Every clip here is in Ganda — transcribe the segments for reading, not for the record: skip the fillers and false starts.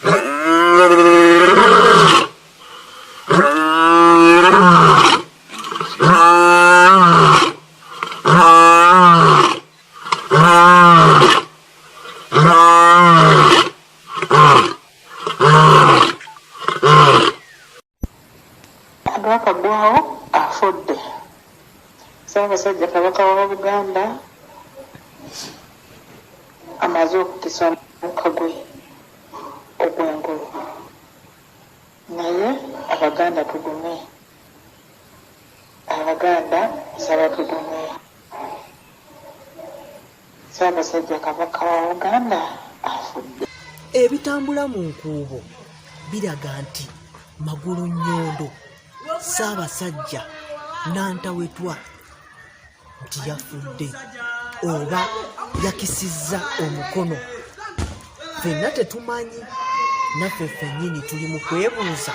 Kabaka afudde. Ssaabasajja Kabaka wa Buganda amaze okukisa omukka gwe ogw'engulu. Naye Abaganda tugume. Abaganda nsaba tugume. Ssaabasajja Kabaka wa Buganda afudde. Ebitambula mu nkuubo biraga nti Magulu Nnyondo Ssaabasajja Nantawetwa nti yafudde oba yakisizza omukono. Ffenna tetumanyi, naffe ffennyini tuli mu kwebuuza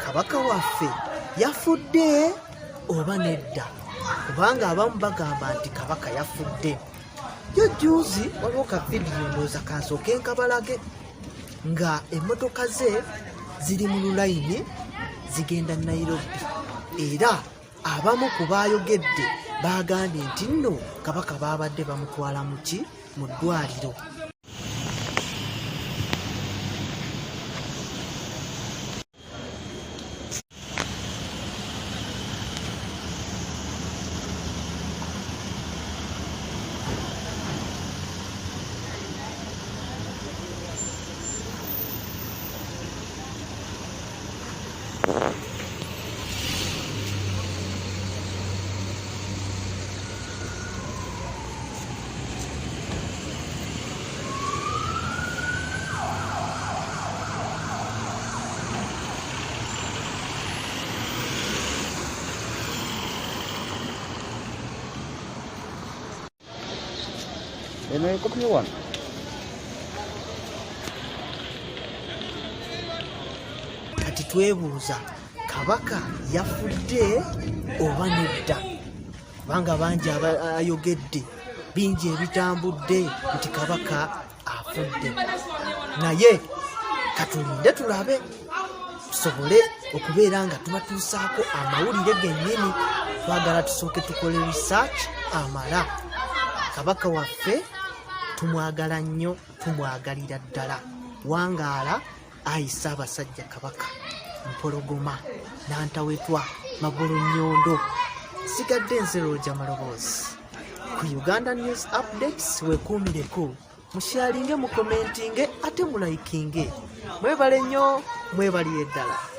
Kabaka waffe yafudde oba nedda, kubanga abamu bagamba nti Kabaka yafudde. Yo juuzi waliwo ka vidiyo ndowooza kansooke nkabalage nga emmotoka ze ziri mu lulayini zigenda Nairobi, era abamu ku baayogedde baagambye nti nno Kabaka baabadde bamutwala mu ddwaliro. Eno ekopi wano. Kati twebuuza Kabaka yafudde oba nedda, kubanga bangi ayogedde bingi ebitambudde nti Kabaka afudde. Naye katulinde tulabe, tusobole okubeera nga tubatuusaako amawulire gennyini. Twagala tusooke tukole research amala. Kabaka waffe tumwagala nnyo, tumwagalira ddala. Wangaala ayi Ssaabasajja Kabaka Mpologoma Nantawetwa Magulu Nnyondo. Sigadde nze Roger Maloboozi ku Uganda News Updates. Weekuumireko, musharinge, mukomentinge ate mulayikinge. Mwebale nnyo, mwebalire ddala.